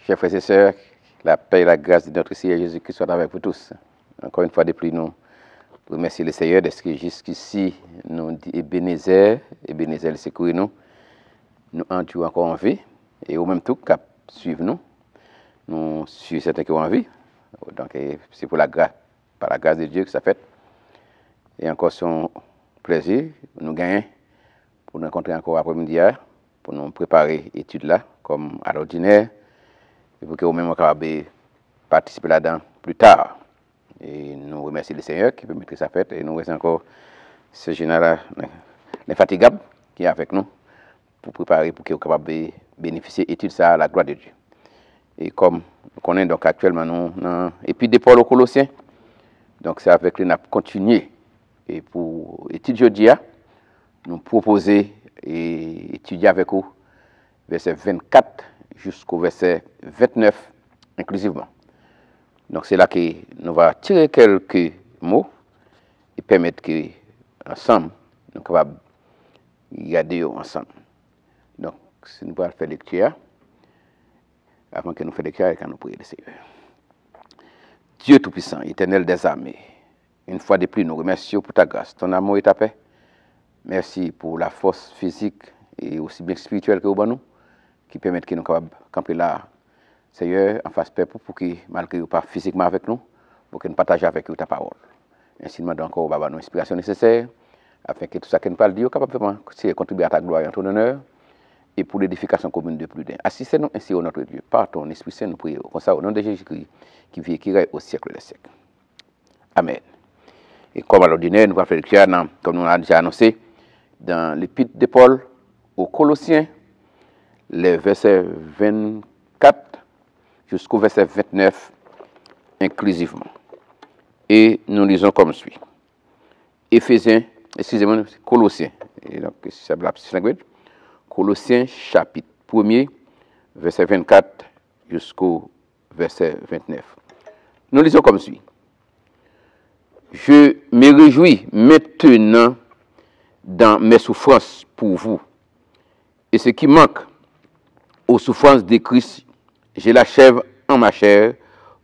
Chers frères et sœurs, la paix et la grâce de notre Seigneur Jésus-Christ soient avec vous tous. Encore une fois de plus, nous remercions le Seigneur d'être jusqu'ici nous dit Ebenezer le secours nous entourons encore en vie et au même temps cap suivre nous suivons certains qui ont en vie. Donc c'est pour la grâce, par la grâce de Dieu que ça fait. Et encore son plaisir, nous gagnons pour nous rencontrer encore après-midi pour nous préparer l'étude là comme à l'ordinaire. Et pour que vous-même capable participer là-dedans plus tard. Et nous remercions le Seigneur qui permet que ça fait. Et nous remercions encore ce général infatigable qui est avec nous pour préparer, pour que vous capable de bénéficier de l'étude ça à la gloire de Dieu. Et comme nous connaissons donc actuellement nous dans l'Épître de Paul aux Colossiens, donc c'est avec lui qu'on a continué. Et pour l'étude jeudi, nous proposer et étudier avec vous verset 24 jusqu'au verset 29 inclusivement. Donc c'est là que nous allons tirer quelques mots et permettre que ensemble nous sommes capables de regarder ensemble. Donc si nous allons faire lecture, avant que nous fassions lecture, nous prions le Seigneur. Dieu Tout-Puissant, éternel des armées, une fois de plus nous remercions pour ta grâce, ton amour et ta paix. Merci pour la force physique et aussi bien spirituelle que vous nous, qui permettent que nous soyons capables de camper là, Seigneur, en face peuple, pour que, malgré nous pas physiquement avec nous, pour que nous partagions avec vous ta parole. Ainsi, nous demandons encore au Baba l'inspiration nécessaire, afin que tout ça que nous parlons, Dieu, capable de contribuer à ta gloire et à ton honneur, et pour l'édification commune de plus d'un. Assistez-nous ainsi au notre Dieu, par ton Esprit Saint, nous prions, comme ça, au nom de Jésus-Christ, qui vit et qui règne au siècle des siècles. Amen. Et comme à l'ordinaire, nous allons faire lecture, comme nous l'avons déjà annoncé, dans l'Épître de Paul aux Colossiens, les versets 24 jusqu'au verset 29 inclusivement. Et nous lisons comme suit. Colossiens. Et donc, c'est la langue. Colossiens chapitre 1er, verset 24 jusqu'au verset 29. Nous lisons comme suit. Je me réjouis maintenant dans mes souffrances pour vous. Et ce qui manque aux souffrances de Christ, je l'achève en ma chair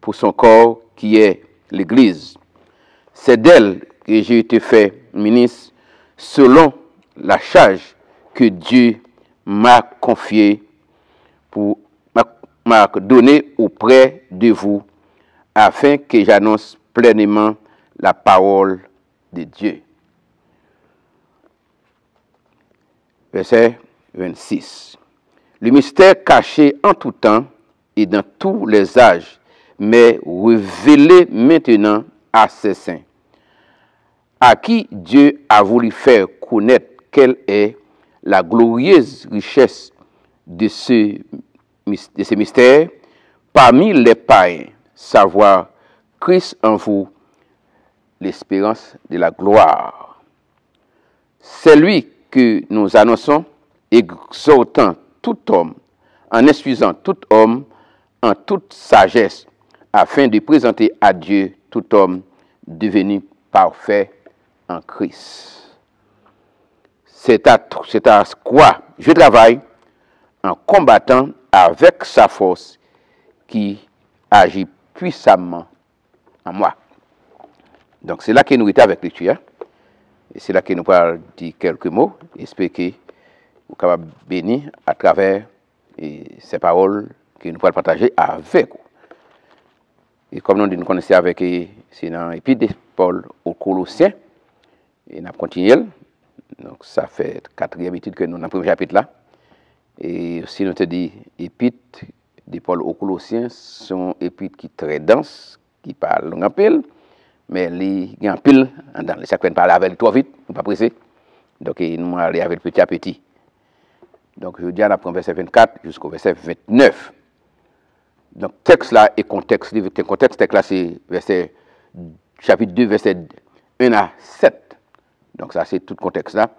pour son corps qui est l'Église. C'est d'elle que j'ai été fait ministre selon la charge que Dieu m'a confiée m'a donnée auprès de vous afin que j'annonce pleinement la parole de Dieu. Verset 26. Le mystère caché en tout temps et dans tous les âges, mais révélé maintenant à ses saints, à qui Dieu a voulu faire connaître quelle est la glorieuse richesse de ce mystère parmi les païens, savoir Christ en vous, l'espérance de la gloire. C'est lui que nous annonçons, exhortant tout homme, en instruisant tout homme en toute sagesse, afin de présenter à Dieu tout homme devenu parfait en Christ. C'est à quoi je travaille en combattant avec sa force qui agit puissamment en moi. Donc c'est là que nous étions avec l'étude. Et c'est là que nous allons dire quelques mots. J'espère que vous êtes capables de bénir à travers ces paroles que nous allons partager avec vous. Et comme nous connaissons avec, c'est dans l'Épître de Paul aux Colossiens. Et nous continuons. Donc ça fait 4e étude que nous avons dans le premier chapitre là. Et aussi nous te dit Épître de Paul aux Colossiens sont épîtres qui très denses, qui parlent long en pile, mais les en pile dans les chaque parler avec trop vite, nous pas pressé. Donc nous aller avec petit à petit. Donc je dis à la verset 24 jusqu'au verset 29. Donc texte là et contexte texte là c'est verset chapitre 2 verset 1 à 7. Donc ça c'est tout contexte là.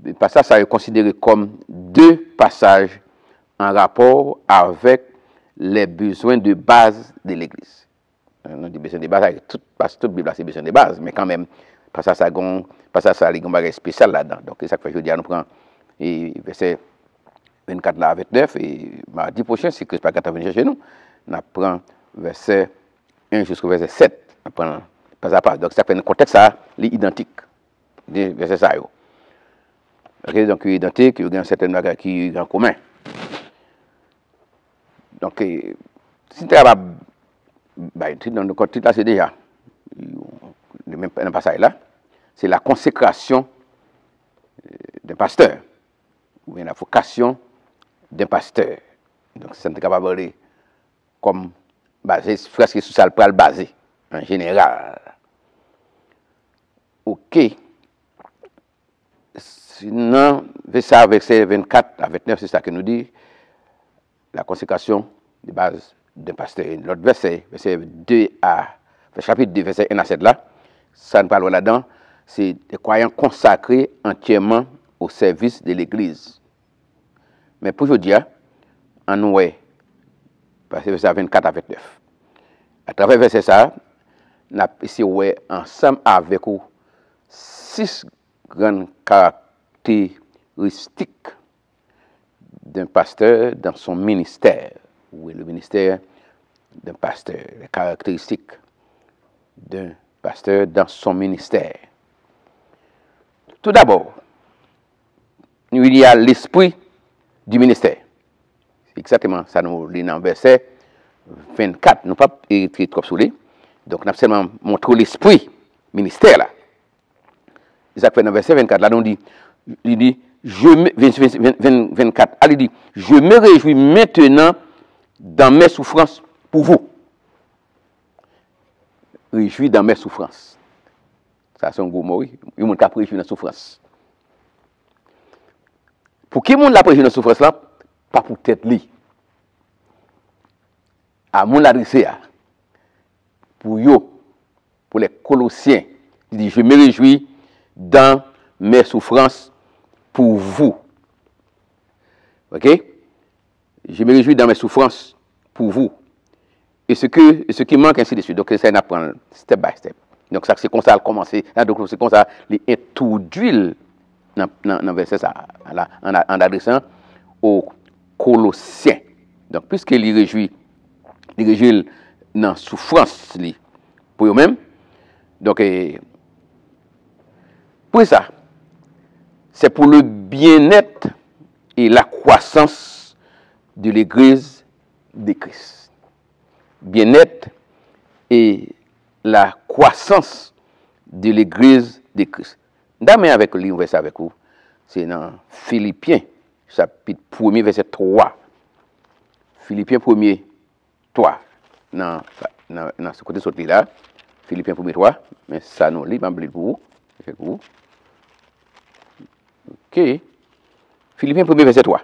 Le passage ça est considéré comme deux passages en rapport avec les besoins de base de l'Église. On dit besoin de base, toute Bible c'est besoin de base, mais quand même passage ça a un bagage spécial là-dedans. Donc c'est ça que je dis à nous prendre verset 24 là, 29, et mardi prochain, si Christ pas venir chercher nous, on apprend verset 1 jusqu'au verset 7. On apprend pas à pas. Donc, ça fait un contexte ça, identique. Verset ça. Okay, donc, identique, il y a un certain bagage qui est en commun. Donc, si tu es capable, dans le contexte là, c'est déjà, même dans le passage là, c'est la consécration d'un pasteur, ou bien la vocation d'un pasteur. Donc, c'est capable de comme basé, presque sur ça, le basé, en général. Ok. Sinon, verset 24 à 29, c'est ça que nous dit la consécration de base d'un pasteur. L'autre verset, chapitre 2, verset 1 à 7 là, ça nous parle là-dedans, c'est des croyants consacrés entièrement au service de l'Église. Mais pour aujourd'hui, en nous, verset 24 à 29. À travers verset ça, nous avons ici ensemble avec vous 6 grandes caractéristiques d'un pasteur dans son ministère. Oui, le ministère d'un pasteur, les caractéristiques d'un pasteur dans son ministère. Tout d'abord, il y a l'esprit du ministère. C'est exactement ça nous lit dans le verset 24. Nous ne pouvons pas écrire trop sur lui. Donc, nous avons seulement montré l'esprit ministère là. Ça fait dans le verset 24, là, il dit, 24, il dit, je me réjouis maintenant dans mes souffrances pour vous. Réjouis dans mes souffrances. Ça, c'est un gros mot, oui. Il y a des gens qui réjouissent dans la souffrance. Pour qui monde la réjouit dans la souffrance là? Pas pour tête li. À mon adressé, pour yo, pour les Colossiens, il dit, je me réjouis dans mes souffrances pour vous. Ok? Je me réjouis dans mes souffrances pour vous. Et ce qui manque, ainsi de suite. Donc, ça, on apprend step by step. Donc, ça, c'est comme ça, commencer. Donc, c'est comme ça, il introduit dans le verset ça, en adressant aux Colossiens. Donc, puisqu'il réjouit dans la souffrance pour eux-mêmes, donc, pour ça, c'est pour le bien-être et la croissance de l'Église de Christ. Bien-être et la croissance de l'Église de Christ. D'abord avec le livre avec vous, c'est dans Philippiens, chapitre 1er, verset 3. Philippiens 1er, 3. Dans ce côté sorti là, Philippiens 1er, 3. Mais ça nous lit, je pour vous. Ok. Philippiens 1er, verset 3.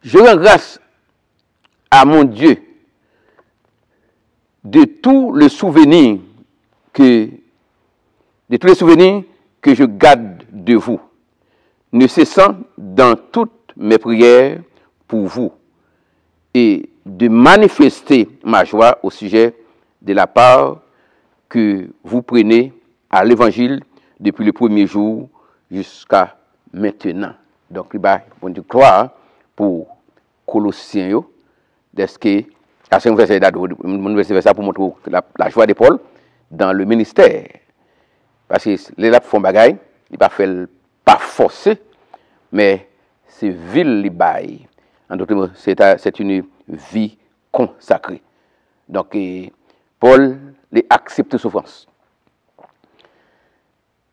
Je rends grâce à mon Dieu de tous les souvenirs que je garde de vous, ne cessant dans toutes mes prières pour vous, et de manifester ma joie au sujet de la part que vous prenez à l'évangile depuis le premier jour jusqu'à maintenant. Donc, il y a une gloire pour Colossiens, d'est-ce que, à ce verset pour montrer la joie de Paul dans le ministère. Parce que les là font bagaille, ils ne pas forcer, mais c'est vil li bail. En d'autres mots, c'est une vie consacrée. Donc, Paul accepte souffrance.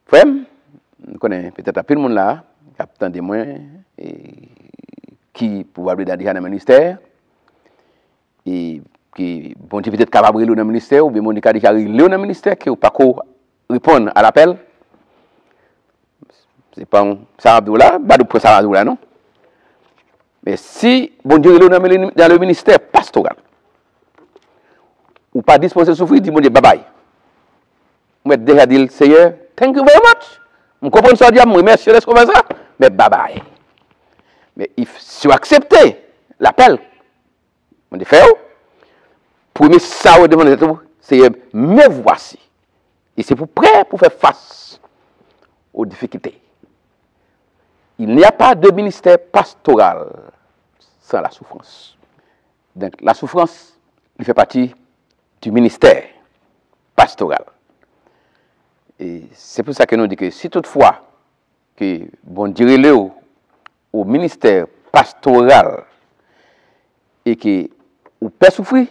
Frère, on connaît peut-être un peu de monde là, qui a tant de moins, qui probablement déjà dans le ministère, et qui bon peut-être capable de dans le ministère, ou bien mon déjà dans le ministère, qui n'a pas répondre à l'appel. C'est pas ça là, pas de ça là non. Mais si bon Dieu est dans le ministère pastoral, ou pas disposé à souffrir, dit bon Dieu bye bye. Moi déjà dit Seigneur, thank you very much. Je comprends ça, je remercie comme ça, mais bye bye. Mais si vous acceptez l'appel, on dit faire, premier ça vous demandez Seigneur, me voici. Et c'est pour prêt pour faire face aux difficultés. il n'y a pas de ministère pastoral sans la souffrance. Donc la souffrance, il fait partie du ministère pastoral. Et c'est pour ça que nous disons que si toutefois, que bon dirait-le au ministère pastoral et que vous pouvez souffrir,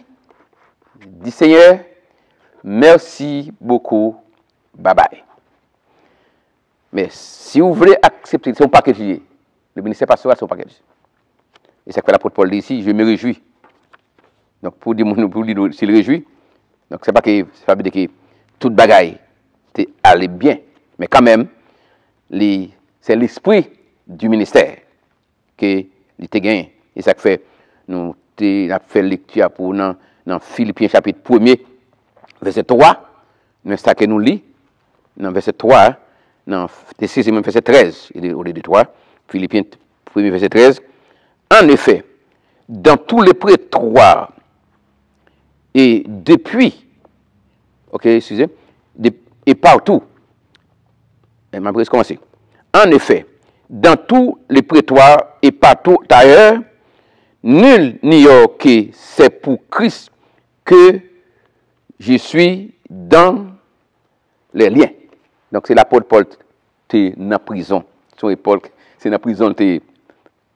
dit Seigneur, merci beaucoup, bye bye. Mais si vous voulez accepter, c'est un paquet, le ministère pastoral, c'est un paquet. Et c'est que l'apôtre Paul dit ici, je me réjouis. Donc pour dire s'il réjouit, donc c'est pas que ça veut dire que toute bagaille allait bien, mais quand même, c'est l'esprit du ministère que il te gagne. Et ça fait, nous avons fait lecture pour dans Philippiens chapitre 1er, verset 3, nous ça que nous lit, dans verset 3, dans même verset 13, au lieu de 3, Philippiens 1er, verset 13. En effet, dans tous les prétoires et depuis, ok, excusez, et partout, et ma prise commence. En effet, dans tous les prétoires et partout ailleurs, nul n'ignore que c'est pour Christ que je suis dans les liens. Donc c'est l'apôtre Paul qui est dans la prison. C'est dans la prison.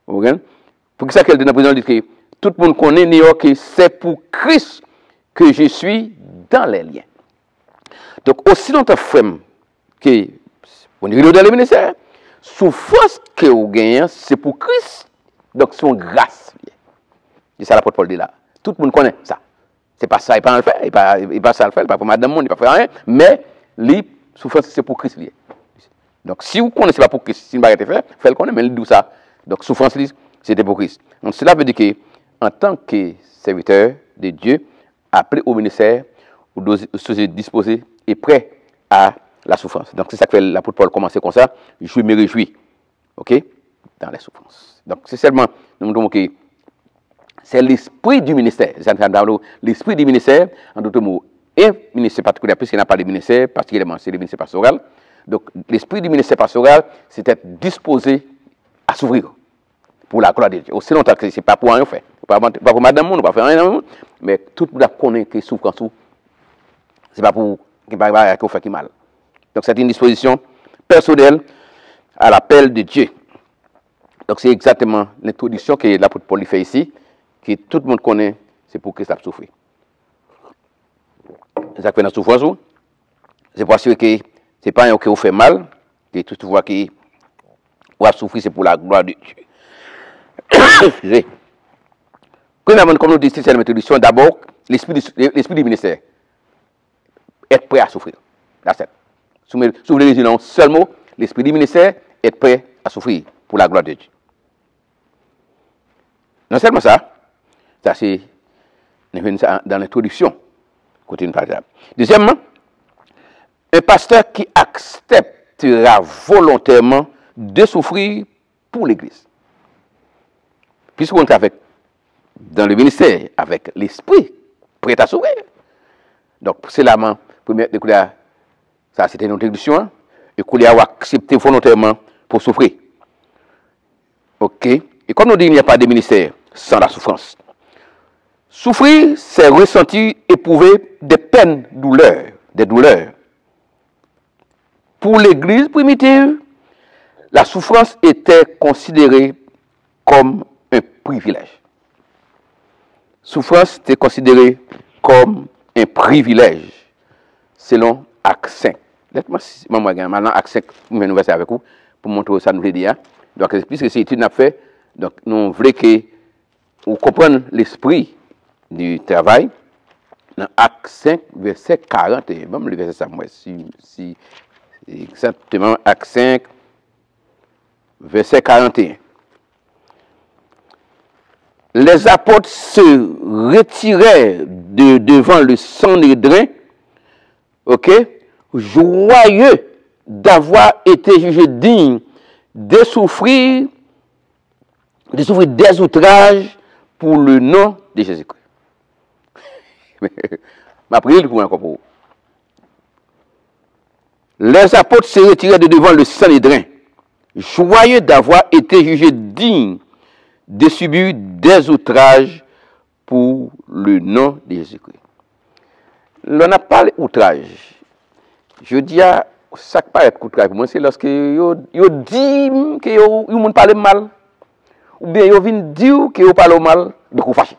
Pour ça qu'elle est dans la prison, il dit que tout le monde connaît que c'est pour Christ que je suis dans les liens. Donc aussi longtemps que on est dans le ministère, souffrance que vous gagnez, c'est pour Christ. Donc c'est une grâce. C'est ça l'apôtre Paul dit là. Tout le monde connaît ça. C'est pas ça, il pas le faire, il pas ça le faire, il pas pour madame monde, il pas faire rien, mais les souffrance c'est pour Christ lié. Donc si vous connaissez pas pour Christ, si vous ne faire, faites le connaître, mais il dit ça. Donc souffrance c'était pour Christ. Donc cela veut dire que en tant que serviteur de Dieu, appelé au ministère, vous devez disposé et prêt à la souffrance. Donc c'est ça que l'apôtre Paul commence comme ça, je me réjouis. OK? Dans la souffrance. Donc c'est seulement nous montrons que c'est l'esprit du ministère. L'esprit du ministère, en d'autres mots, et ministère particulier, puisqu'il n'y a pas de ministère, particulièrement c'est le ministère pastoral. Donc l'esprit du ministère pastoral, c'est être disposé à s'ouvrir pour la gloire de Dieu. Aussi longtemps que ce n'est pas pour rien faire. Pas pour madame monde, pas faire rien, mais tout le monde connaît que souffrance, ce n'est pas pour qu'on fait mal. Donc c'est une disposition personnelle à l'appel de Dieu. Donc c'est exactement l'introduction que l'apôtre Paul fait ici, que tout le monde connaît, c'est pour Christ a souffert. Ça fait dans la souffrance, c'est pour assurer que ce n'est pas un qui vous fait mal, que tout le monde qui a souffert, c'est pour la gloire de Dieu. Excusez. Comme nous disons, c'est l'introduction, d'abord, l'esprit du ministère. Être prêt à souffrir. Sous les résidents, seulement, l'esprit du ministère, être prêt à souffrir pour la gloire de Dieu. Non seulement ça c'est dans l'introduction. Deuxièmement, un pasteur qui acceptera volontairement de souffrir pour l'Église. Puisqu'on est dans le ministère avec l'esprit prêt à souffrir. Donc, c'est la première découverte, ça c'était une introduction, et qu'on a accepté volontairement pour souffrir. Ok? Et comme nous dit, il n'y a pas de ministère sans la souffrance. Souffrir, c'est ressentir, éprouver des peines, des douleurs. Pour l'Église primitive, la souffrance était considérée comme un privilège. Souffrance était considérée comme un privilège, selon Acte 5. Laissez-moi maintenant Acte 5, je vais nous verser avec vous, pour montrer ça nous le dire. Donc, puisque c'est étude n'a fait, donc nous voulons que vous compreniez l'esprit du travail. Dans Acte 5, verset 41. Bon, le verset ça, moi, si exactement Acte 5, verset 41. Les apôtres se retiraient devant le Sanhédrin, ok, joyeux d'avoir été jugés dignes de souffrir des outrages pour le nom de Jésus-Christ. Ma prière pour encore pour vous. Les apôtres se retiraient de devant le Sanhédrin, joyeux d'avoir été jugé digne de subir des outrages pour le nom de Jésus-Christ. L'on a parlé outrage. Je dis à ça qui paraît outrage pour moi, c'est lorsque yo dit que yo parle mal, ou bien yo vient dire que yo parle mal, donc vous fâchez.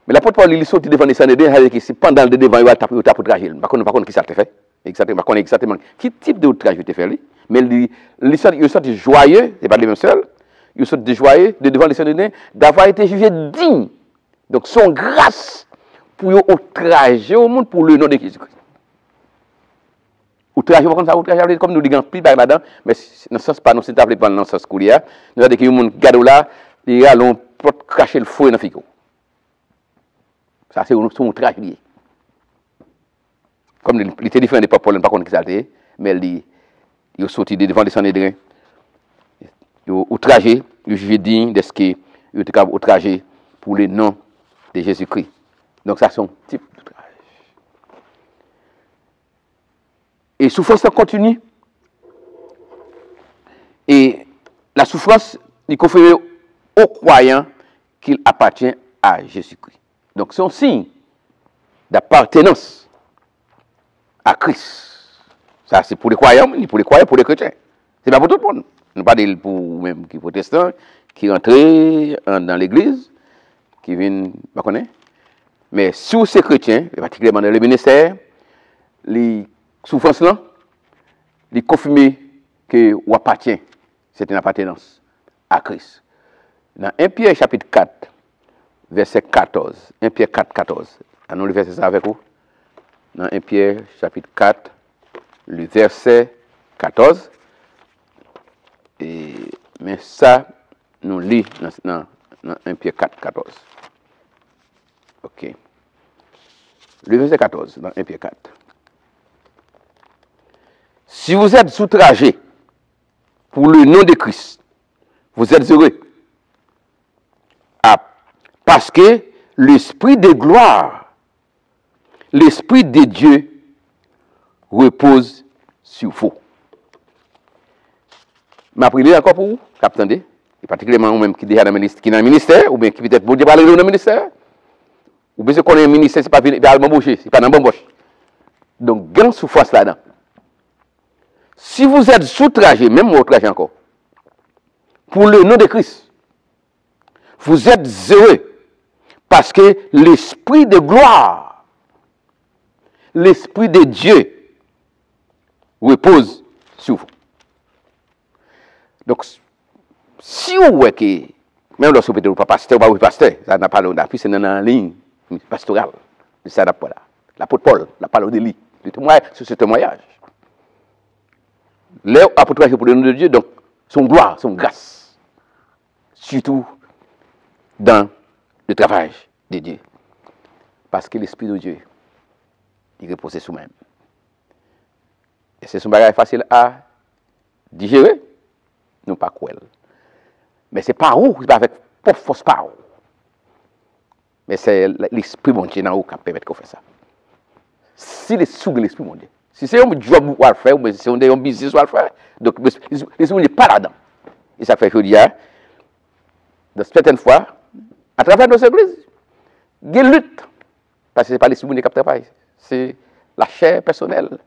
Mais l'apôtre Paul, il sortit devant les Sanhédrins, c'est pendant le devant, il a tapé outrage. Par contre, qui ça te fait? Exactement. Quel type d'outrage il te fait, lui? Mais il sortit joyeux, c'est pas le même seul, il sortit joyeux devant les Sanhédrins d'avoir été jugé digne. Donc, son grâce pour outrager au monde pour le nom de Jésus-Christ. Outrage, comme nous disons, plus bas là-dedans, mais dans ce sens, pas nous, c'est appelé dans le sens coulier. Nous avons dit que les gens gardent là, ils allons cacher le feu dans le fico. Ça, c'est un outrage lié. Comme il était différent des peuples, pas qu'on exalté, mais il est sorti devant les Sanhédrins, il est outragé, il est jugé digne de ce qu'il est outragé pour le nom de Jésus-Christ. Donc, ça, c'est un type d'outrage. Et souffrance continue. Et la souffrance, il confirme aux croyants qu'il appartient à Jésus-Christ. Donc, c'est un signe d'appartenance à Christ. Ça, c'est pour les croyants, pour les chrétiens. C'est pas pour tout le monde. Nous pas pour même qui protestants, qui rentrent dans l'église, qui viennent, pas connaître. Mais sur ces chrétiens, particulièrement dans le ministère, les souffrances là, les confirmer que vous appartient, c'est une appartenance à Christ. Dans 1 Pierre chapitre 4, verset 14. 1 Pierre 4, 14. Allons le verset ça avec vous. Dans 1 Pierre chapitre 4, le verset 14. Mais ça, nous lit dans 1 Pierre 4, 14. Ok. Le verset 14, dans 1 Pierre 4. Si vous êtes outragés pour le nom de Christ, vous êtes heureux. Parce que l'Esprit de gloire, l'Esprit de Dieu repose sur vous. Ma prière encore pour vous, attendez, et particulièrement vous-même qui est dans le ministère, ou bien qui peut-être vous dites parler dans le ministère, ou bien si vous connaissez un ministère, ce n'est pas l'embaucher, ce n'est pas dans l'embauche. Donc, grande souffrance là-dedans. Si vous êtes outragé, même outragé encore, pour le nom de Christ, vous êtes heureux parce que l'Esprit de gloire, l'Esprit de Dieu repose sur vous. Donc, si vous voyez que, même lorsque vous n'êtes pas pasteur, ou pas pasteur, ça n'a pas l'appui, c'est dans la ligne pastorale, ça n'a pas là. L'apôtre Paul, la parole de lui, sur ce témoignage. L'apôtre pour le nom de Dieu, donc, son gloire, son grâce, surtout dans le travail de Dieu. Parce que l'Esprit de Dieu, il repose sur lui-même. Et c'est son bagage facile à digérer, non pas quoi. Mais c'est pas où, c'est pas avec force par où. Mais c'est l'Esprit mon Dieu dans où qui permet qu'on fasse ça. Si les sous de l'Esprit mon Dieu, si c'est un job à faire, ou si c'est un business à faire, donc l'Esprit n'est pas là-dedans. Et ça fait que je dis, de certaines fois, à travers nos églises, il y a une lutte. Parce que ce n'est pas l'Esprit qui capte, c'est la chair personnelle.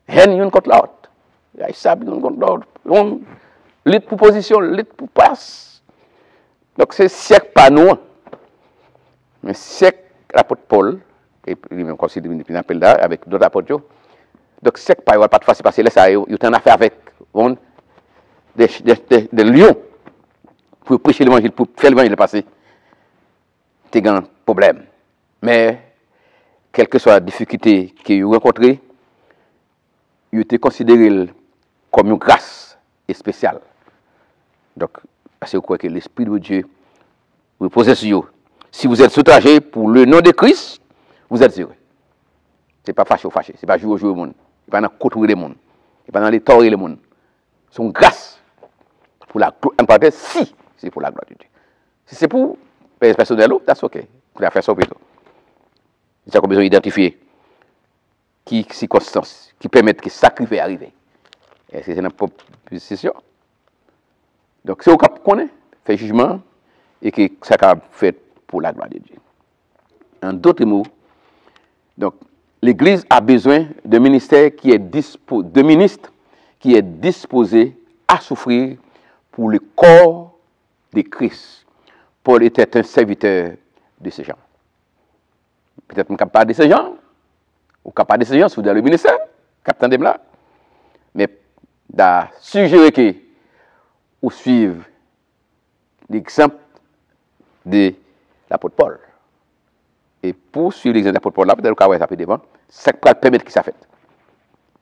Haine l'une contre l'autre. Il y a ça l'une contre l'autre. On lutte pour position, lutte pour place. Donc c'est siècle pas nous. Mais siècle l'apôtre Paul, et lui-même comme il appelle là, avec d'autres apôtres. Donc siècle pas, il va pas de facile parce que là, ça, il y a une affaire avec des lions pour prêcher l'évangile, pour faire l'évangile passer. C'est un problème. Mais, quelle que soit la difficulté que vous rencontrez, il était considéré comme une grâce spéciale. Donc, parce que vous croyez que l'Esprit de Dieu repose sur vous. Si vous êtes outragé pour le nom de Christ, vous êtes heureux. Ce n'est pas fâché, ce n'est pas jouer au monde. Ce n'est pas dans côtoyer le monde. Ce n'est pas dans les torts le monde. C'est une grâce pour la gloire. Si c'est pour la gloire de Dieu. Si c'est pour personnel, c'est OK. Pour la faire son plutôt. Nous avons besoin d'identifier qui circonstances qui permettent que le sacrifice arrive. Est-ce que c'est notre propre position? Donc, c'est au cap qu'on est, fait jugement, et que ça a fait pour la gloire de Dieu. En d'autres mots, donc, l'Église a besoin d'un ministère qui est de ministre qui est disposé à souffrir pour le corps de Christ. Paul était un serviteur de ces gens. Peut-être qu'on ne pas de ces gens, ou capable de ces gens, si vous avez le ministère, capitaine de là. Mais d'à suggérer que vous suivez l'exemple de l'apôtre Paul. Et pour suivre l'exemple de l'apôtre Paul, là, peut-être que vous ça peut devant, ça peut permettre que ça fait.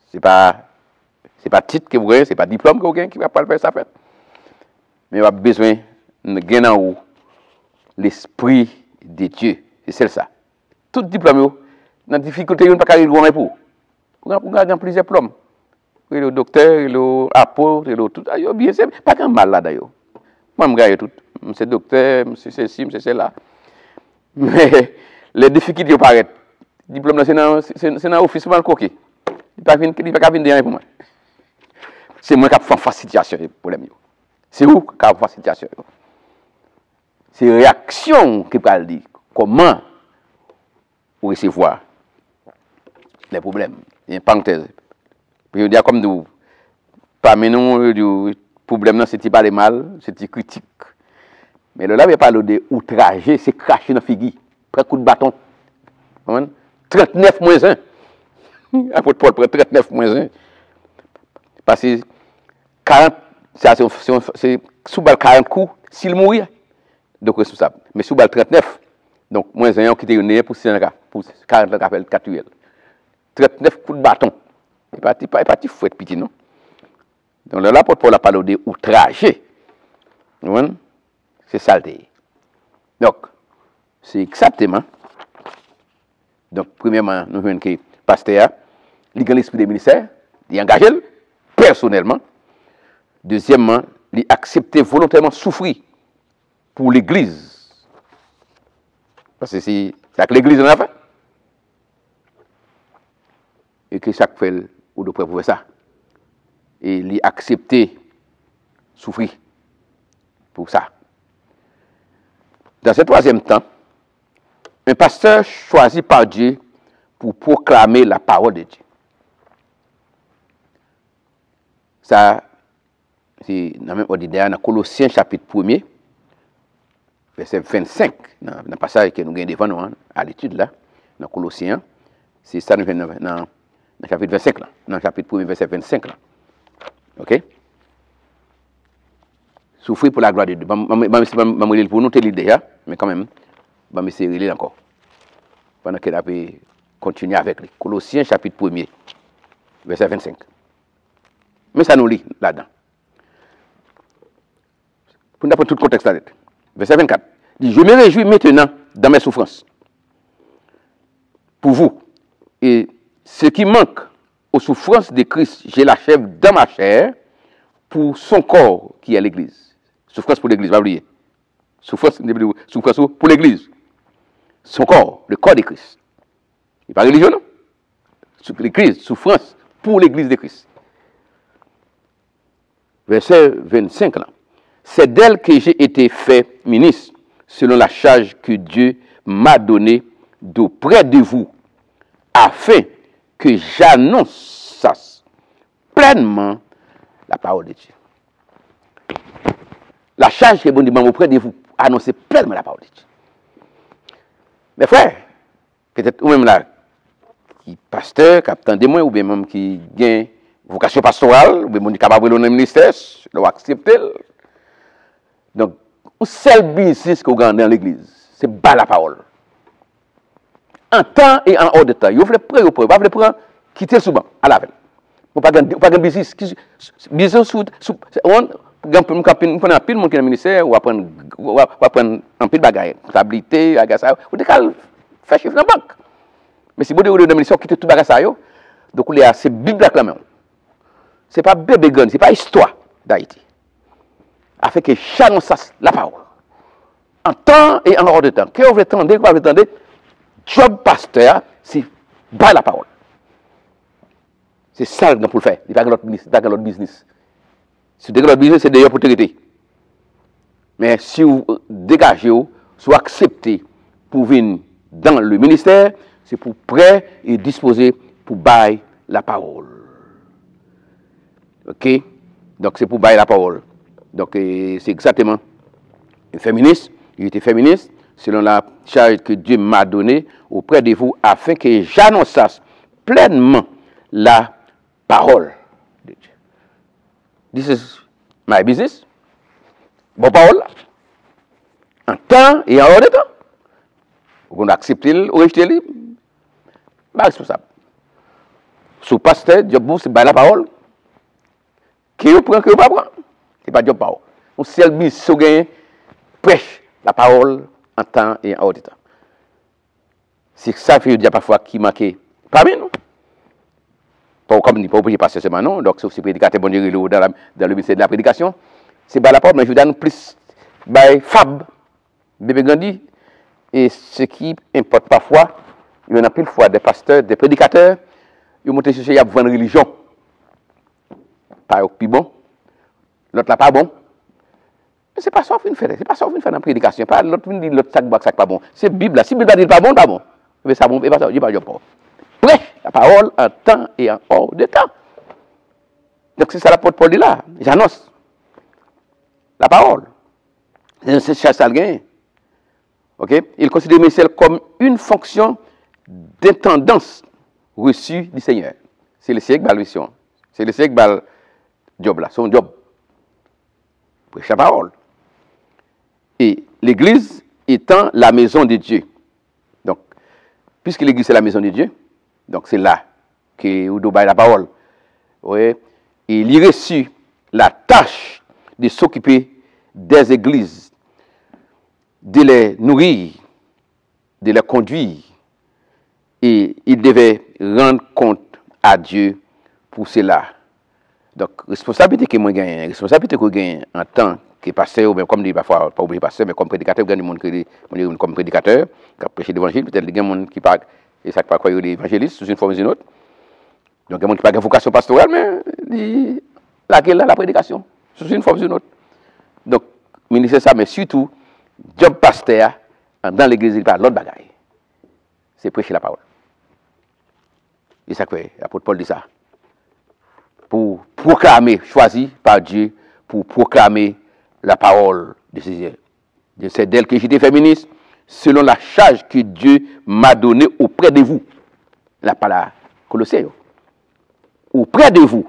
Ce n'est pas titre que vous avez, ce n'est pas diplôme que vous avez qui va pas faire ça fait. Mais vous avez besoin de gagner en haut l'esprit de Dieu. C'est ça. Tout diplôme, dans la difficulté, vous ne pouvez pas arriver pour. Vous avez plusieurs diplômes. Le docteur, le apôtre, le tout. Bien, c'est pas qu'un mal là d'ailleurs. Moi, je regarde tout. C'est docteur, c'est ceci, c'est cela. Mais les difficultés paraissent. Le diplôme, c'est dans l'office, mal coquille. Il ne peut pas venir derrière pour moi. C'est moi qui fais face situation, le problème. C'est où qui fait face situation. C'est réaction qui parle dire comment vous recevoir les problèmes. Il y a une parenthèse. Je dis comme nous, parmi nous, le problème, c'est pas le mal, c'est critique. Mais là, il parle de outrager, c'est cracher dans la figure, prendre un coup de bâton. 39 moins 1. Apôtre Paul prend 39 moins 1. Parce que 40, c'est sous balle 40 coups, s'il mourit, donc responsable. Mais sous balle 39, donc moins 1 qui était né pour 40 ans, 4 tuels. 39 coups de bâton. Il n'est pas fouet petit, non? Donc là, l'apôtre Paul a parlé de outrager. C'est saleté. Donc, c'est exactement. Donc, premièrement, nous voyons que le pasteur, il a l'esprit des ministères, il engage personnellement. Deuxièmement, il accepte volontairement souffrir pour l'Église. Parce que c'est que l'Église en a fait. Et que chaque fois, ou de près pour ça. Et il accepte souffrir pour ça. Dans ce troisième temps, un pasteur choisi par Dieu pour proclamer la parole de Dieu. Ça, c'est dans le même ordinaire, dans Colossiens chapitre 1er, verset 25, dans le passage que nous avons devant nous, à l'étude là, dans Colossiens, c'est ça nous vient dans le chapitre 25 là, dans le chapitre 1er, verset 25 là. Ok? Souffrir pour la gloire de Dieu. Je vais pour nous te lire déjà, mais quand même, je vais essayer de lire encore. Pendant qu'elle a continué avec lui. Colossiens chapitre 1er, verset 25. Mais ça nous lit là-dedans. Pour nous apprendre tout le contexte là-dedans. Verset 24. Il dit, je me réjouis maintenant dans mes souffrances. Pour vous. Et ce qui manque aux souffrances de Christ, je l'achève dans ma chair pour son corps qui est l'Église. Souffrance pour l'Église, pas oublier. Souffrance pour l'Église. Son corps, le corps de Christ. Il n'est pas religieux, non? L'Église, souffrance pour l'Église de Christ. Verset 25 là. C'est d'elle que j'ai été fait ministre, selon la charge que Dieu m'a donnée d'auprès de vous, afin que j'annonce pleinement la parole de Dieu. La charge que bon Dieu m'a auprès de vous, annoncer pleinement la parole de Dieu. Mes frères, peut-être ou même là, qui pasteur, capitaine de moi, ou bien même qui gagne vocation pastorale, ou bien qui est capable de le ministère, le accepter. Donc, le seul business que vous avez dans l'église, c'est bas la parole. En temps et en hors de temps. Vous voulez prendre, vous voulez prendre, quitter souvent, à la veille. Vous n'avez pas de business. Business, on prend un pile, mon qui est ministère, ou apprendre un pile de bagaille, comptabilité, ça. Vous devez faire chiffre dans la banque. Mais si vous devez dans ministère, quitter tout bagaille ça, donc c'est Bible la main. Ce n'est pas bébé gun, ce n'est pas histoire d'Haïti. Afin que j'annonce la parole. En temps et en hors de temps. Que vous voulez attendre, quoi vous attendez, job pasteur, c'est bas la parole. C'est ça pour le faire. Il n'y a pas l'autre business. Si vous avez l'autre business, c'est d'ailleurs pour traiter. Mais si vous dégagez, si vous acceptez pour venir dans le ministère, c'est pour prêt et disposer pour bailler la parole. OK? Donc c'est pour bailler la parole. Donc c'est exactement un féministe. Il était féministe selon la charge que Dieu m'a donnée auprès de vous afin que j'annonçasse pleinement la parole de Dieu. This is my business. Bon parole. En temps et en hors de temps. Vous acceptez ou rejetez, pas responsable. Sous pasteur, Dieu c'est la parole. Qui vous prend, qui vous pas prend. C'est pas Dieu parole. On seul mission gagne prêche la parole en temps et en hors de temps. C'est ça que je dis parfois qui manque parmi nous. Pas comme ni pas obligé passer seulement non. Donc c'est prédicateur bon Dieu dans le ministère de la prédication. C'est pas la parole, mais je donne plus by Fab, bébé Gandhi. Et ce qui importe parfois, il y en a pile fois des pasteurs, des prédicateurs, ils montent chercher, il y a une religion. Pas au plus bon, l'autre là pas bon. C'est pas ça qu'on fait, c'est pas ça qu'on fait dans la prédication. Pas l'autre qui dit l'autre sac pas bon. C'est Bible là. Si Bible dit pas bon, pas bon. Mais ça bon, et pas ça, je pas pas. Prêt la parole en temps et en hors de temps. Donc c'est ça l'apôtre Paul dit là. J'annonce la parole. C'est ça le gain. OK? Il considère ministère comme une fonction d'intendance reçue du Seigneur. C'est le Seigneur qui a la mission. C'est le Seigneur qui a le job là, son job. Prêcher la parole. Et l'église étant la maison de Dieu. Donc, puisque l'église est la maison de Dieu, donc c'est là que vous devez la parole. Oui. Il y reçut la tâche de s'occuper des églises, de les nourrir, de les conduire. Et il devait rendre compte à Dieu pour cela. Donc, responsabilité que moi gagne, responsabilité que je gagne en tant que pasteur, ou même comme dit parfois, pas obligé pasteur, mais comme prédicateur, il y a des gens comme prédicateur, qui prêche l'évangile, peut-être il y a des gens qui parlent, et ça ne pas quoi, il y a des évangélistes sous une forme ou une autre. Donc, il y a des gens qui parlent de vocation pastorale, mais la prédication, sous une forme ou une autre. Donc, ministère ça, mais surtout, job pasteur, dans l'église, il parle l'autre bagaille. C'est prêcher la parole. Et ça que l'apôtre Paul dit ça. Pour proclamer, choisi par Dieu, pour proclamer la parole de Jésus. C'est d'elle que j'étais féministe, selon la charge que Dieu m'a donnée auprès de vous. La parole Colossiens. Auprès de vous,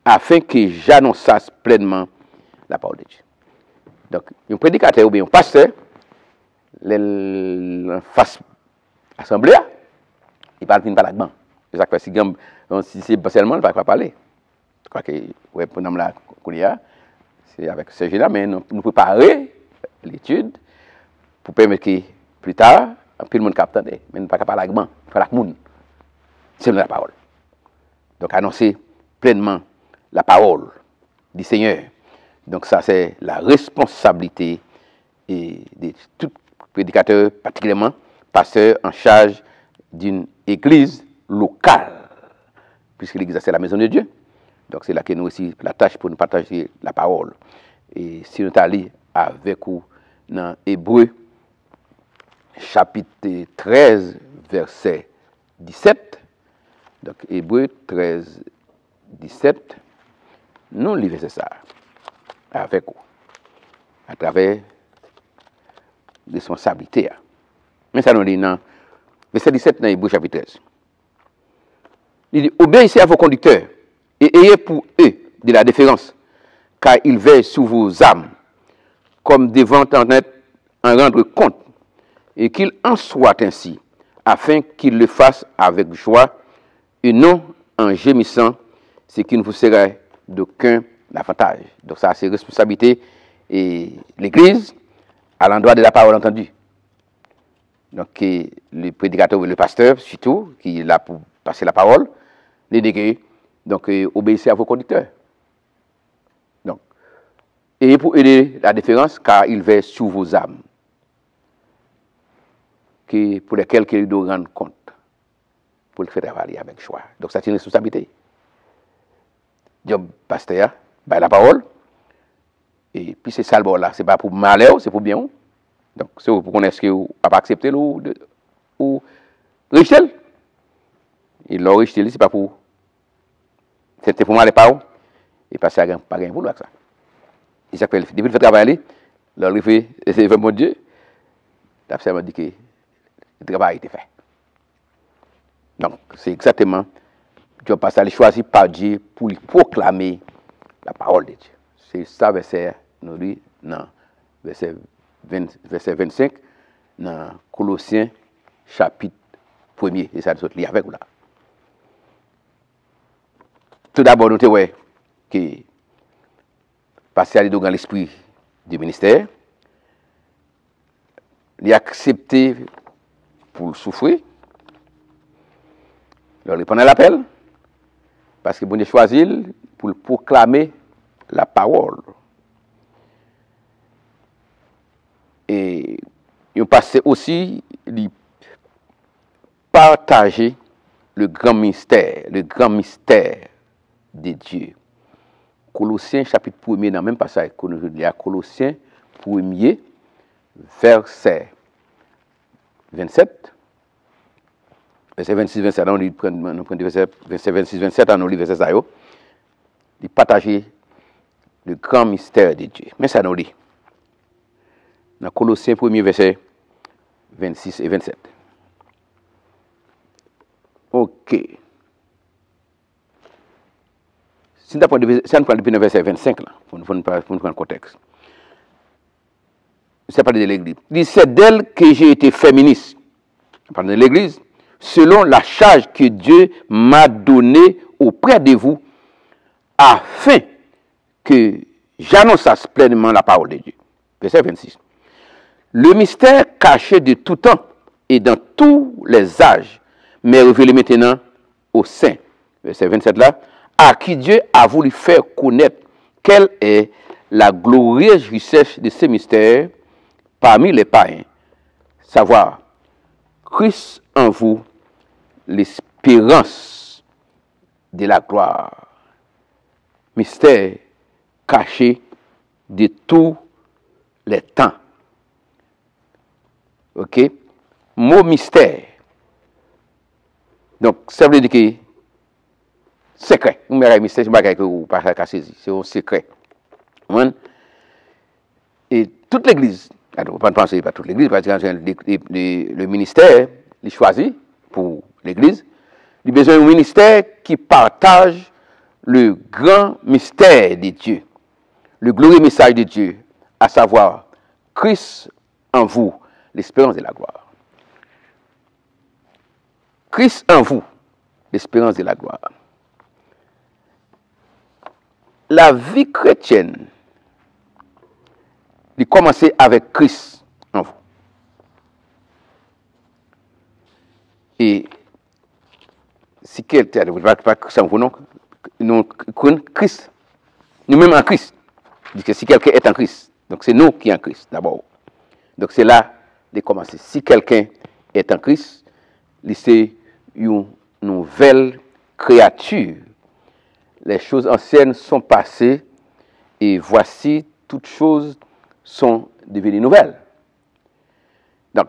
afin que j'annonçasse pleinement la parole de Dieu. Donc, un prédicateur ou bien un pasteur, face assemblée, il parle pas là-dedans. C'est ça que si c'est seulement, il ne va pas parler. Je crois que, ouais, pour nous, là, c'est avec ce jeu-là, mais nous préparer l'étude pour permettre que plus tard, tout le monde capte, mais nous ne pas parler avec moi, il faut la monde. C'est la parole. Donc, annoncer pleinement la parole du Seigneur. Donc, ça, c'est la responsabilité de tout prédicateur, particulièrement pasteur en charge d'une église locale, puisque l'église, c'est la maison de Dieu. Donc, c'est là que nous aussi la tâche pour nous partager la parole. Et si nous allons avec vous dans Hébreux, chapitre 13, verset 17. Donc, Hébreux 13, 17, nous lisons ça avec vous, à travers responsabilité. Mais ça nous dit dans verset 17 dans Hébreux chapitre 13. Il dit, obéissez à vos conducteurs et ayez pour eux de la déférence, car ils veillent sur vos âmes, comme devant en rendre compte, et qu'il en soit ainsi, afin qu'ils le fassent avec joie, et non en gémissant, ce qui ne vous serait d'aucun avantage. Donc ça, c'est responsabilité et l'Église à l'endroit de la parole entendue. Donc le prédicateur et le pasteur, surtout, qui est là pour passer la parole, les dégués, donc obéissez à vos conducteurs. Donc, et pour aider la différence, car il veille sur vos âmes, pour lesquelles il doit rendre compte, pour le faire travailler avec joie. Donc, c'est une responsabilité. job pasteur, bah la parole. Et puis c'est ça le bord là, c'est pas pour malheur, c'est pour bien. Donc c'est pour connaître que vous pas accepter ou rejeter. Et l'ont rejeté, c'est pas pour c'était pour malheur pas et passer à pas gain pour ça. Et ça fait depuis le fait travailler, leur fait c'est vraiment Dieu. T'as seulement dit que le travail était fait. Donc c'est exactement Dieu passe à choisi par Dieu pour proclamer la parole de Dieu. C'est ça verset nous dit dans verset 25 dans Colossiens chapitre 1er et ça nous lit avec vous là. Tout d'abord nous voyons que passer à dans l'esprit du ministère, il a accepté pour souffrir. Il répond à l'appel parce que bon Dieu choisit pour proclamer la parole. Et il passait aussi de partager le grand mystère de Dieu. Colossiens chapitre 1er, dans le même passage qu'on lit à Colossiens 1er, verset 27. Verset 26-27, on lit verset 26-27, on lit verset ça. Il partager le grand mystère de Dieu. Mais ça nous lit. Dans Colossiens 1er, verset 26 et 27. Ok. Si nous parlons depuis le verset 25, là, pour nous prendre le contexte. C'est parler de l'Église. Il dit, c'est d'elle que j'ai été féministe. On parle de l'Église. Selon la charge que Dieu m'a donnée auprès de vous, afin que j'annonçasse pleinement la parole de Dieu. Verset 26. Le mystère caché de tout temps et dans tous les âges, mais révélé maintenant aux saints. Verset 27 là. À qui Dieu a voulu faire connaître quelle est la glorieuse richesse de ces mystères parmi les païens, savoir Christ en vous, l'espérance de la gloire. Mystère caché de tous les temps. Ok? Mot mystère. Donc, ça veut dire que secret. Mystère, c'est pas que vous pas saisir. C'est un secret. Et toute l'Église, alors, on ne pense pas toute l'Église, parce que le ministère, il choisit pour l'Église, il a besoin d'un ministère qui partage le grand mystère de Dieu, le glorieux message de Dieu, à savoir Christ en vous, l'espérance de la gloire. Christ en vous, l'espérance de la gloire. La vie chrétienne, il commence avec Christ en vous. Et si quelqu'un, pas sans vous, non, nous Christ, nous-mêmes en Christ. Dit que si quelqu'un est en Christ, donc c'est nous qui sommes en Christ d'abord. Donc c'est là de commencer. Si quelqu'un est en Christ, c'est une nouvelle créature. Les choses anciennes sont passées et voici toutes choses sont devenues nouvelles. Donc,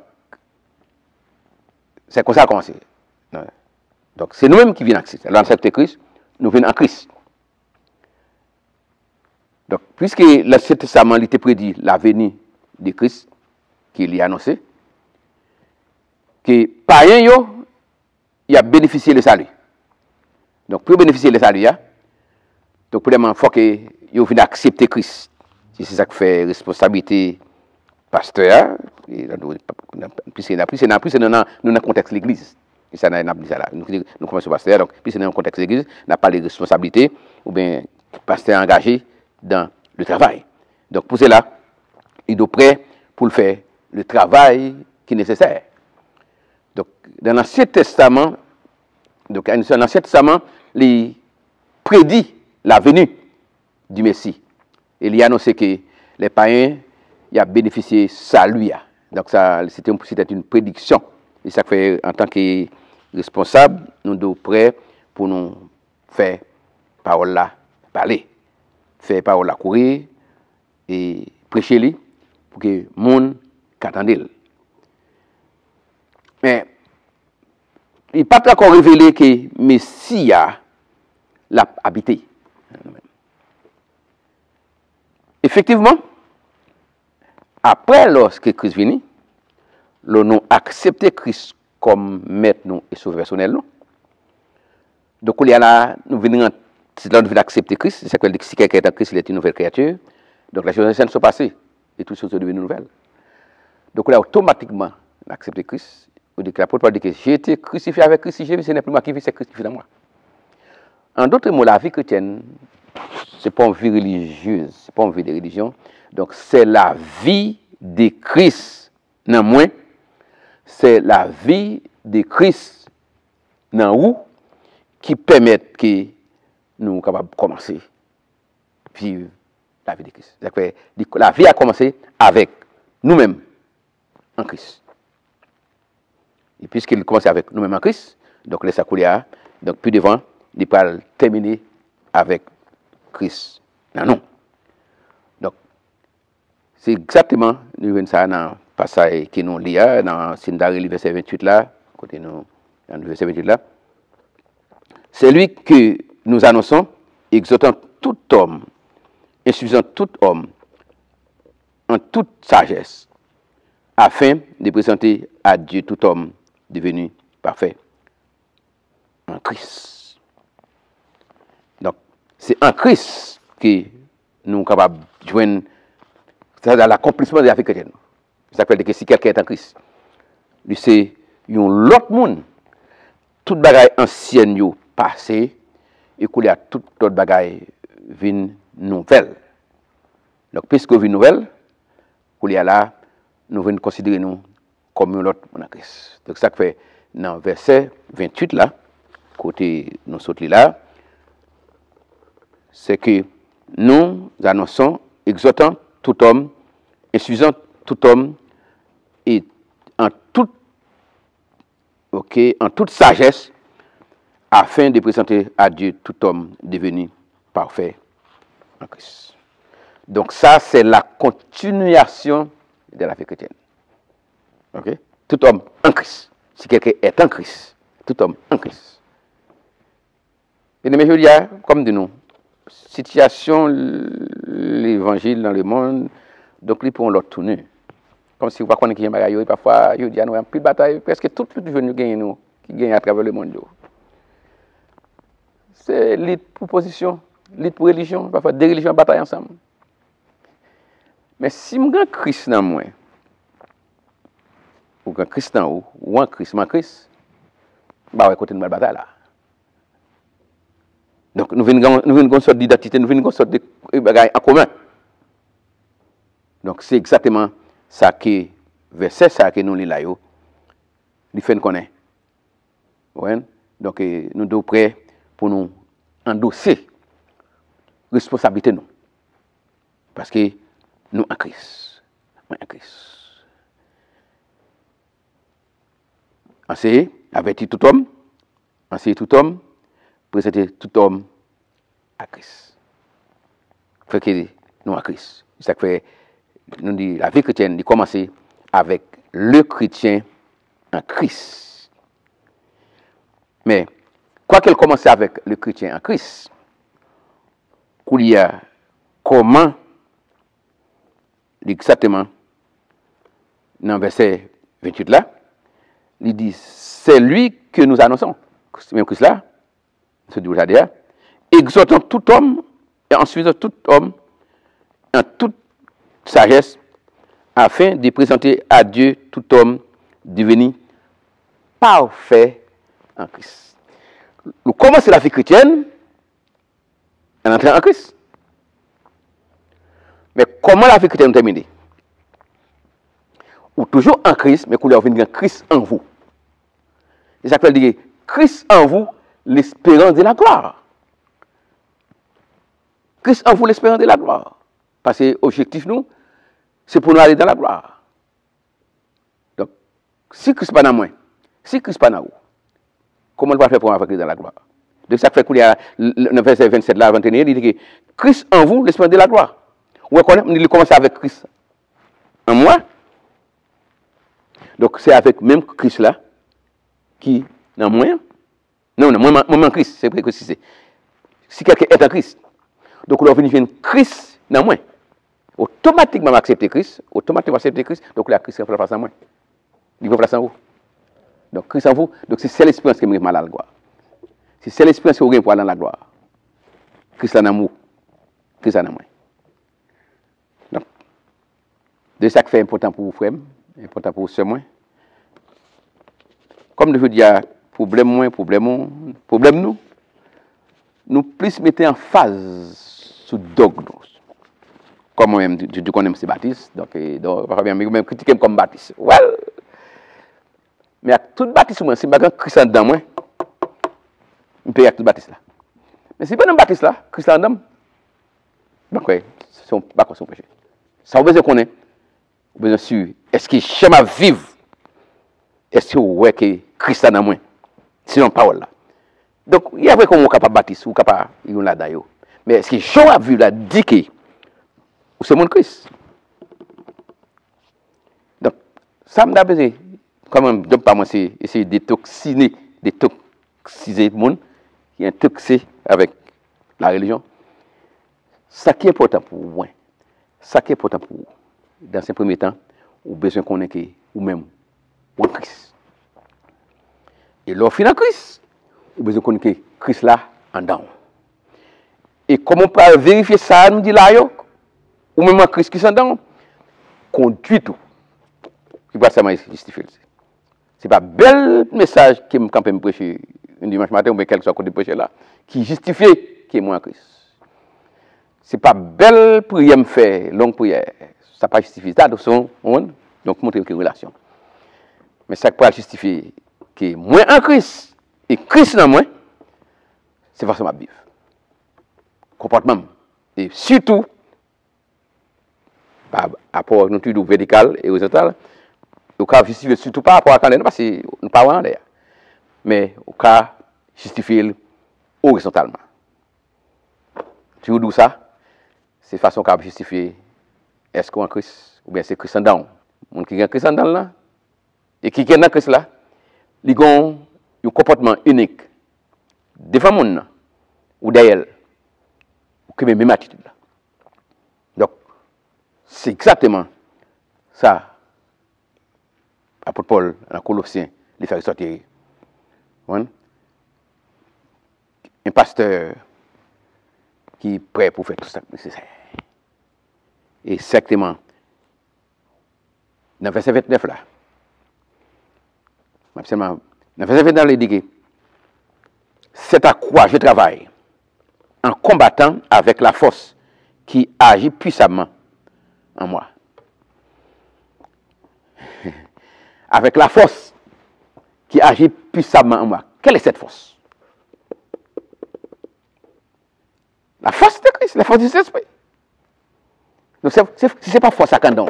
c'est comme ça qu'on commence. Donc, c'est nous-mêmes qui venons en Christ. Alors, accepter Christ, nous venons en Christ. Donc, puisque l'Ancien Testament était prédit la venue de Christ, qu'il y a annoncé, que païen, il a bénéficié du salut. Donc, pour bénéficier du salut, donc, premièrement, il faut que vous viennent accepter Christ. C'est ça qui fait responsabilité pasteur. Plus c'est dans le contexte de l'Église. Et ça, nous commençons pasteur, donc, plus c'est dans le contexte de l'Église, on n'a pas les responsabilités, ou bien pasteur engagé dans le travail. Donc, pour cela, il est prêt pour faire le travail qui est nécessaire. Donc, dans l'Ancien Testament, il prédit la venue du Messie. Et il a annoncé que les païens y a bénéficié de salut. Donc, c'était une prédiction. Et ça fait, en tant que responsable, nous sommes prêts pour nous faire parole là parler, faire parole à courir et prêcher lui pour que le monde qu'attendait. Mais il n'est pas encore révélé que Messie l'a habité. Effectivement, après, lorsque Christ venu, nous avons accepté Christ comme maître nous et sauveur personnel. Donc, il y a là, nous venons accepter Christ. C'est que si quelqu'un est en Christ, il est une nouvelle créature. Donc, les choses anciennes sont passées et toutes choses sont devenues nouvelles. Donc, il a automatiquement accepté Christ. L'apôtre Paul dit que j'ai été crucifié avec Christ, ce n'est plus moi qui vis, c'est Christ qui vit dans moi. En d'autres mots, la vie chrétienne, ce n'est pas une vie religieuse, ce n'est pas une vie de religion. Donc, c'est la vie de Christ dans moi, c'est la vie de Christ dans nous qui permet que nous soyons capables de commencer à vivre la vie de Christ. La vie a commencé avec nous-mêmes en Christ. Et puisqu'il commence avec nous-mêmes en Christ, donc les Sakoulia, donc plus devant, il va terminer avec Christ. Non. Donc, c'est exactement, nous venons ça dans le passage qui nous lit, dans Sindari, le verset 28 là, côté nous, dans le verset 28 là. C'est lui que nous annonçons, exhortant tout homme, insuffisant tout homme, en toute sagesse, afin de présenter à Dieu tout homme devenu parfait en Christ. Donc, c'est en Christ que nous sommes capables de joindre l'accomplissement de la vie chrétienne. Ça veut dire que si quelqu'un est en Christ, c'est l'autre monde, toute bagaille ancienne est passée et qu'il y a toute autre bagaille vient nouvelle. Donc, puisque vient nouvelle, qu'il y a là, nous venons considérer nous comme l'autre monde en Christ. Donc, ça fait dans le verset 28 là, côté nous sautons là, c'est que nous annonçons, exhortant tout homme, insuffisant tout homme, et en toute sagesse, afin de présenter à Dieu tout homme devenu parfait en Christ. Donc ça, c'est la continuation de la vie chrétienne. Okay? Tout homme en Christ. Si quelqu'un est en Christ, tout homme en Christ. Et mais je dis, comme de nous, situation, l'évangile dans le monde, donc ils pourront l'autre tourner. Comme si vous ne connaissez pas qui est bagaille, parfois, il y a un plus de bataille, presque tout le monde qui gagne à travers le monde. C'est l'île pour position, l'île pour religion, parfois deux religions bataillent ensemble. Mais si je suis Christ dans moi, ou un Christ dans vous, ou un Christ, bah ouais, côté de ma bataille là. Donc nous venons une sorte d'identité, nous venons une sorte de bagaille en commun. Donc c'est exactement ça que verset ça que nous lisons là, il fait nous connaître. Ouais? Donc nous sommes prêts pour nous endosser responsabilité nous. Parce que nous en Christ. En Christ. Enseigner, avertir tout homme, enseigner tout homme, présenter tout homme à Christ. Fait que nous en Christ. Ça fait nous dit la vie chrétienne, il commence avec le chrétien en Christ. Mais quoi qu'elle commence avec le chrétien en Christ, qu'il y a comment exactement dans le verset 28 là, il dit c'est lui que nous annonçons, même Christ là, ce dit aujourd'hui, exhortant tout homme et ensuite tout homme en toute sagesse afin de présenter à Dieu tout homme devenu parfait en Christ. Nous commençons la vie chrétienne en entrant en Christ. Mais comment la vie chrétienne termine? Ou toujours en Christ, mais qu'on a venir Christ en vous. Et ça veut dire Christ en vous, l'espérance de la gloire. Christ en vous, l'espérance de la gloire. Parce que l'objectif, nous, c'est pour nous aller dans la gloire. Donc, si Christ n'est pas dans moi, si Christ n'est pas dans vous, comment on va faire pour avoir Christ dans la gloire? Donc ça fait qu'il y a le verset 27 là, 21, il dit que Christ en vous, l'esprit de la gloire. Vous reconnaissez, il commence avec Christ en moi. Donc c'est avec même Christ là qui dans moi. Non, moi en Christ, c'est vrai que si quelqu'un est en Christ, donc on va venir Christ dans moi. Automatiquement accepter Christ, donc la Christ prend place en moi. Il prend place en vous. Donc Christ en vous, donc c'est l'expérience qui me mal à la gloire. C'est l'expérience qui vous pour aller dans la gloire. Christ en amour, Christ en moi. Donc, de ça qui fait important pour vous, frère, important pour vous, moi. Comme je veux dire, problème nous plus mettons en phase sous dogme. Comme moi-même, je connais M. Baptiste, donc même critiquer comme Baptiste. Well, mais à tout Baptiste, moi, si je suis Christ dedans, moi, je peux y tout Baptiste là. Mais si je suis pas Baptiste là, Christ dedans, donc, c'est pas quoi son péché. Ça, vous besoin connaître, vous besoin sûr, est-ce que je à vivre, est-ce que vous voyez que Christ est dans moi, sinon parole là. Donc, il y a vrai qu'on est capable de Baptiste, ou capable de là-dedans. Mais est-ce que je à vivre là, dit que c'est mon Christ. Donc, ça m'a besoin, quand même, donc pas moi, c'est essayer de détoxiser le monde qui est intoxiqué avec la religion. Ça qui est important pour moi, ça qui est important pour vous, dans ce premier temps, vous avez besoin de connaître vous-même, ou Christ. Et lorsqu'il y a Christ, vous avez besoin de connaître Christ là en dedans. Et comment on peut vérifier ça, nous dit là, ou même en Christ qui s'en dedans, conduit tout. Qui va ça justifier. Ce n'est pas un bel message que je me prêcher un dimanche matin ou bien quel soit côté prêcher là, qui justifie qui est moi en Christ. Ce n'est pas belle prière me faire, longue prière. Ça pas justifier ça, donc montrer une relation. Mais ça peut justifier que moi en Christ et Christ dans moi, c'est façon de vivre. Comportement. Et surtout, par rapport à notre vertical et horizontal, au cas justifier surtout pas par rapport à parce que nous ne parlons pas en l'air. Mais au cas justifier horizontalement. Tu veux dire ça? C'est façon qu'on justifier est-ce qu'on est en Christ ou bien c'est Christ en dedans. Mon qui est Christ en dedans là et qui est dans Christ là, ils ont un comportement unique. Devant mon ou derrière ou que même attitude là. Donc c'est exactement ça. Apôtre Paul, en Colossiens, les faire sortir. Un pasteur qui est prêt pour faire tout ça nécessaire. Et exactement, dans le verset 29 là, dans le verset 29, il dit que c'est à quoi je travaille en combattant avec la force qui agit puissamment en moi. Avec la force qui agit puissamment en moi. Quelle est cette force? La force de Christ, la force du Saint-Esprit. Donc, ce n'est pas force à Candon.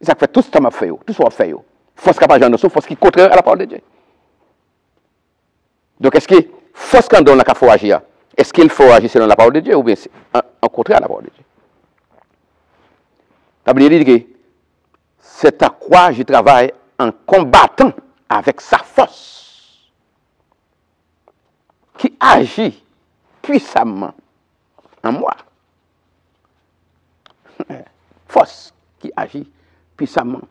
Ça fait tout ce que je fais, tout ce que je fais. Force capable de force qui est contraire à la parole de Dieu. Donc, est-ce que force Candon là qu'il faut agir? Est-ce qu'il faut agir selon la parole de Dieu ou bien en contraire à la parole de Dieu? La Bible dit que c'est à quoi je travaille en combattant avec sa force qui agit puissamment en moi. Force qui agit puissamment.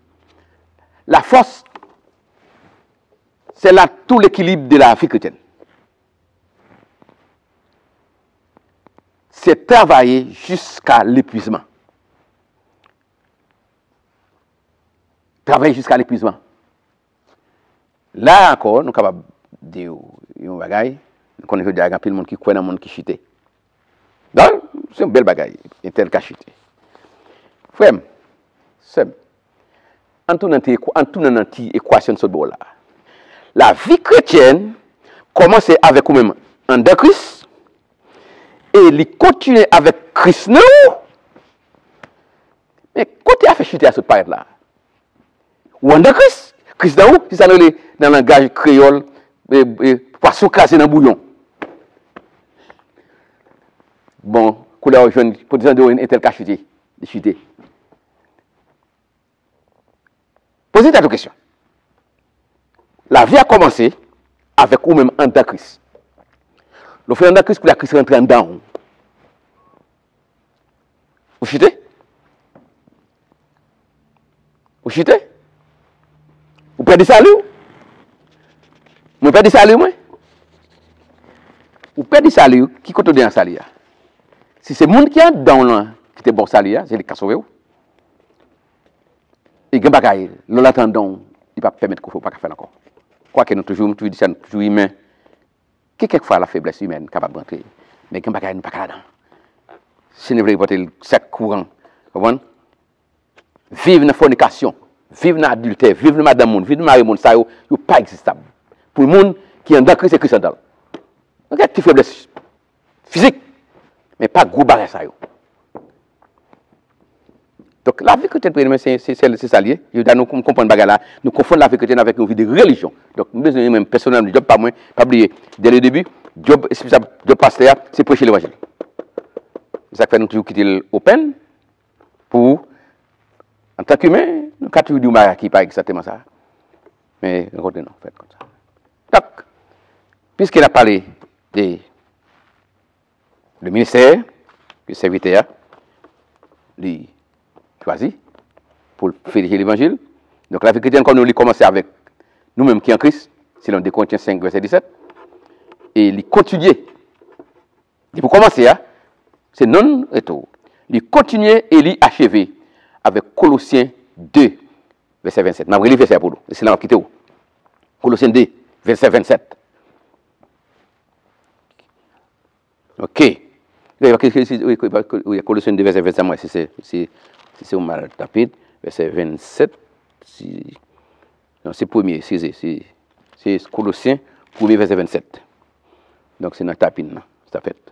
La force, c'est là tout l'équilibre de la vie chrétienne. C'est travailler jusqu'à l'épuisement. Travailler jusqu'à l'épuisement. Là encore, nous sommes capables de dire un bagaille, nous connaissons des gens qui croient dans le monde qui chute. Donc, c'est un bel bagaille, un tel qui chute. Frère, c'est en tout notre équation de ce bord-là. La vie chrétienne commence avec vous-même en de Christ et il continue avec Christ nous. Mais côté a fait chuter à ce part-là. Ou en de Christ dans où? Si ça dans le langage créole, poisson cassé dans le bouillon. bon, couleur jaune, pour dire un tel cas chuté, chuté. Posez ta question. La vie a commencé avec vous-même en tant que Christ. Le fait en tant que Christ, pour la Christ rentre en dedans. Vous chutez? Vous chutez? Vous perdez salut? Vous perdez salut, moi? Vous perdez salut, qui compte dans salut? Si c'est le monde qui est dans là, qui est bon salut, c'est les cas sauvés. Et il y a l'attendant, il ne va pas permettre qu'il ne faut pas faire encore. Quoi que nous toujours humain, quelquefois la faiblesse humaine est capable d'entrer. Mais il n'y a pas là-dedans. Si vous voulez porter cette courant, vivre dans la fornication, vivre dans l'adultère, vivre dans madame monde, vivre dans mari monde, ça n'est pas existable. Pour le monde qui est en Christ, c'est Christ en dedans. Donc il y a une petite faiblesse physique, mais pas gros barré ça. Donc la vie chrétienne, c'est ça lié. Nous comprenons là, nous confondons la vie chrétienne avec une vie de religion. Donc nous besoin même personnellement, Job pas moins, pas oublier. Dès le début, Job pasteur, c'est prêcher l'évangile. C'est ça que fait nous toujours quitter l'open pour, en tant qu'humain, nous avons toujours dit qui pas exactement ça. Mais nous continuons, fait comme ça. Donc, puisqu'il a parlé de le ministère, le serviteur, lui choisi pour faire l'évangile. Donc la vie chrétienne, comme nous l'avons commencé avec nous-mêmes qui en Christ, c'est dans 2 Corinthiens 5, verset 17. Et il continue. Et pour commencer, c'est non et tout. Il continue et il achevé avec Colossiens 2, verset 27. Je vais relire verset pour nous. C'est là où Colossiens 2, verset 27. Ok. Colossiens 2, verset 27, moi, c'est au mal rapide, verset 27. Non, c'est premier, c'est Colossiens, premier verset 27. Donc c'est notre tapine, c'est fait.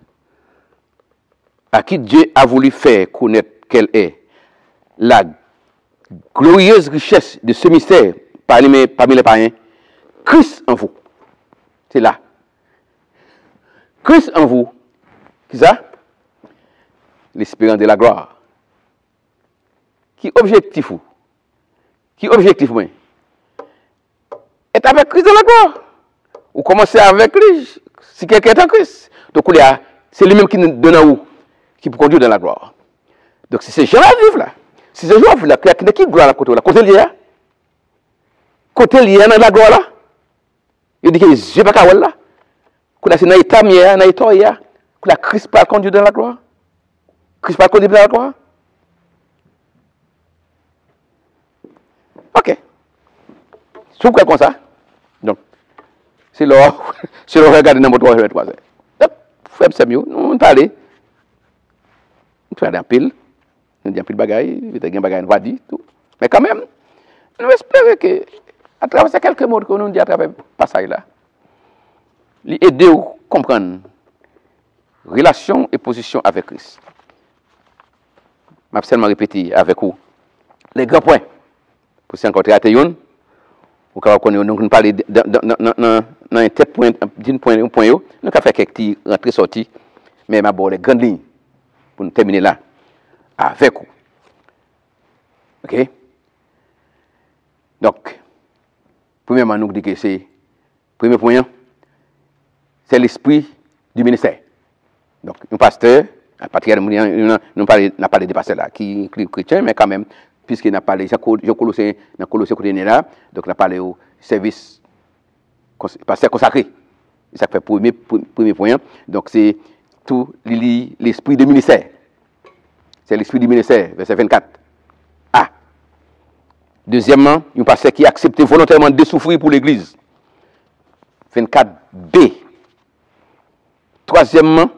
À qui Dieu a voulu faire connaître quelle est la glorieuse richesse de ce mystère parmi les païens, Christ en vous. C'est là. Christ en vous. Qui ça? L'espérance de la gloire. Qui objectif ou? Qui objectif moi? Est avec Christ dans la gloire. Ou commencez avec lui, si quelqu'un est en Christ. Donc c'est lui-même qui nous donne à vous, qui peut conduire dans la gloire. Donc si c'est gens à vivre là, si c'est gens à vivre là, qui gloire à côté là? Côté lié? Côté lié dans la gloire là? Il dit que je ne vais pas là. Quand c'est dans l'état mieux, dans l'état hier, quand Christ pas conduire dans la gloire. Christ pas conduire dans la gloire. Ok. Si vous croyez comme ça, donc, c'est là, regarder dans votre 3 heures. Frère, c'est mieux, nous parlons. Nous faisons un pile, nous disons un pile de bagaille, nous disons un bagaille, nous dit tout. Mais quand même, nous espérons que, à travers ces quelques mots que nous disons à travers ce passage-là, aider à comprendre relation et position avec Christ. Je vais seulement répéter avec vous les grands points. Pour s'y rencontrer à Théon, ou quand on parle dans un tel point, d'un point, nous avons fait quelques petits rentrées-sorties, mais d'abord les grandes lignes, pour nous terminer là, avec vous. Ok? Donc, premièrement, nous disons que c'est, premier point, c'est l'esprit du ministère. Donc, un pasteur, à partir de nous n'a parlé des pasteurs là, qui est chrétien, mais quand même, puisqu'il n'a parlé, dans Colossiens côté là, donc il a parlé au service pasteur consacré. C'est ça qui fait premier point. Donc, c'est tout l'esprit du ministère. C'est l'esprit du ministère, verset 24. A. Deuxièmement, un pasteur qui a accepté volontairement de souffrir pour l'Église. 24b. Troisièmement,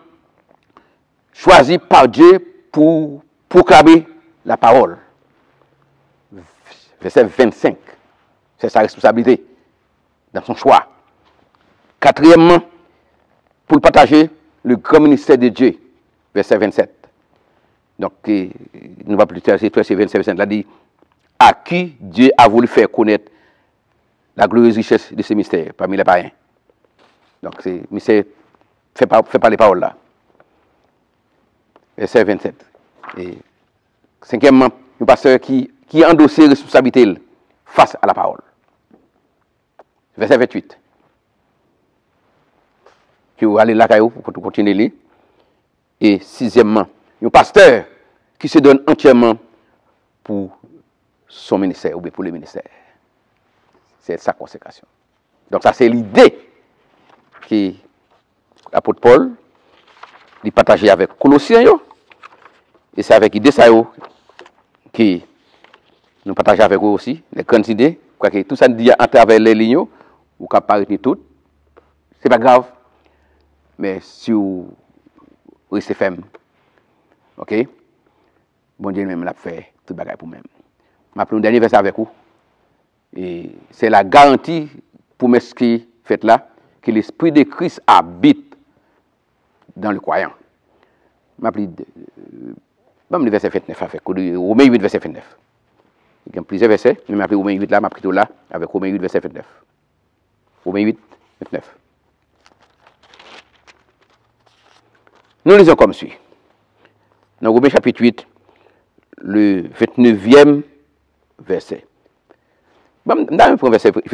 choisi par Dieu pour proclamer la parole. Verset 25. C'est sa responsabilité dans son choix. Quatrièmement, pour partager le grand ministère de Dieu. Verset 27. Donc, nous va plus tard, c'est verset 27, là dit, à qui Dieu a voulu faire connaître la glorieuse richesse de ce mystère parmi les païens. Donc, c'est mystère fait par les paroles là. verset 27. Et cinquièmement, un pasteur qui a endossé responsabilité face à la parole. Verset 28. Que vous allez là pour continuer lire. Et sixièmement, un pasteur qui se donne entièrement pour son ministère ou bien pour le ministère. C'est sa consécration. Donc ça, c'est l'idée que l'apôtre Paul il partageait avec Colossiens. Et c'est avec l'idée ça que nous partageons avec eux aussi, les grandes idées. Que tout ça nous dit à travers les lignes, ou qu'à pas retenir tout. C'est pas grave. Mais si vous restez ferme, ok? Bon Dieu même l'a fait tout le bagage pour même. Je vais un dernier verset avec vous. Et c'est la garantie pour ce qui fait là, que l'Esprit de Christ habite dans le croyant. Je vais le verset 29 avec Romains 8, verset 29. Il y a plusieurs versets, mais je vais appeler Romains 8 là, je vais plutôt là, avec Romains 8, verset 29. Romains 8, 29. Nous lisons comme suit. Dans Romains chapitre 8, le 29e verset. Dans le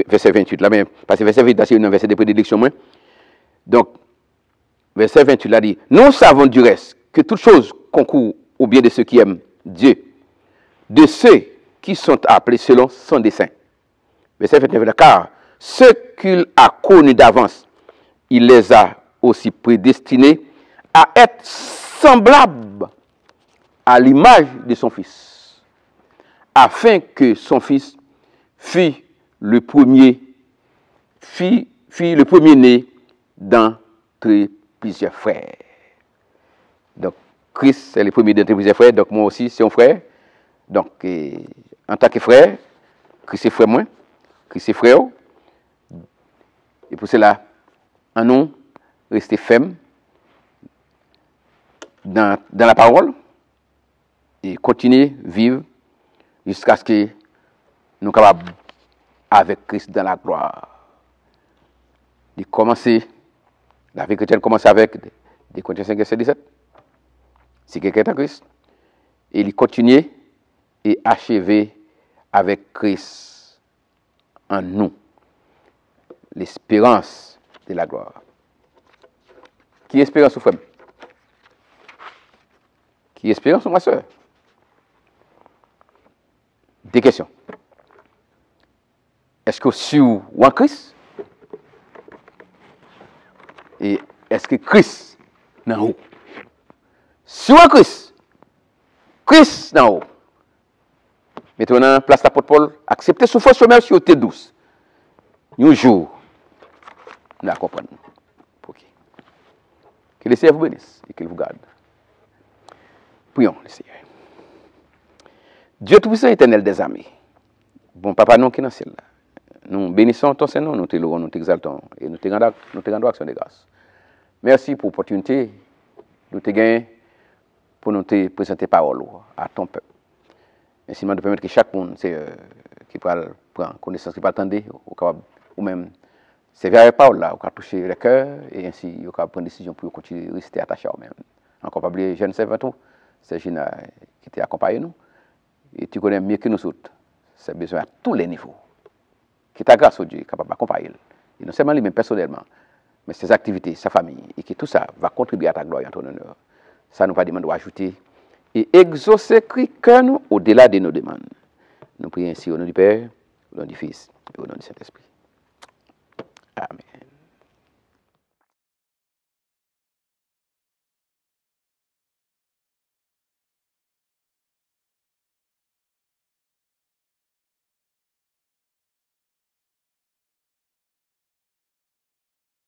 verset 28, là, mais, parce que verset 28, c'est un verset de prédilection. Donc, verset 28, là dit, nous savons du reste que toute chose concourt au bien de ceux qui aiment Dieu, de ceux qui sont appelés selon son dessein. Verset 29, là, car ceux qu'il a connus d'avance, il les a aussi prédestinés à être semblables à l'image de son Fils, afin que son Fils fût le premier-né d'entre plusieurs frères. Donc, Christ est le premier d'entre plusieurs frères, donc moi aussi, c'est un frère. Donc, en tant que frère, Christ est frère moi, Christ est frère. Et pour cela, en nous, rester ferme dans la parole et continuer à vivre jusqu'à ce que nous soyons capables, avec Christ dans la gloire, de commencer, la vie chrétienne commence avec des Corinthiens 5, verset 17. Si quelqu'un est en Christ, et il continue et achever avec Christ en nous, l'espérance de la gloire. Qui espérance, frère? Qui espérance, ma soeur? Des questions. Est-ce que sur ou en Christ? Et est-ce que Christ dans haut? Sur en Christ, Christ dans haut. Maintenant, place l'apôtre Paul, acceptez souffrance sur sur tes douce. Un jour, nous la comprenons. Que le Seigneur vous bénisse et qu'il vous garde. Prions le Seigneur. Dieu Tout-Puissant, éternel des armées, bon papa, nous qui dans le ciel, nous bénissons ton Seigneur, nous te louons, nous t'exaltons et nous te rendons action de grâce. Merci pour l'opportunité de te gagner pour nous te présenter parole à ton peuple. Merci de permettre que chaque monde qui prend connaissance, qui peut attendre, ou même servir avec parole là, ou toucher le cœur et ainsi il prendre une décision pour continuer à rester attaché à eux-mêmes. Encore pas oublier jeune servant, c'est Gina qui t'a accompagné nous. Et tu connais mieux que nous autres. C'est besoin à tous les niveaux. Qui t'a grâce au Dieu, capable d'accompagner. Et non seulement lui-même personnellement, mais ses activités, sa famille, et que tout ça va contribuer à ta gloire et à ton honneur. Ça nous va demander d'ajouter et exaucer cœur nous au-delà de nos demandes. Nous prions ainsi au nom du Père, au nom du Fils et au nom du Saint-Esprit. Amen.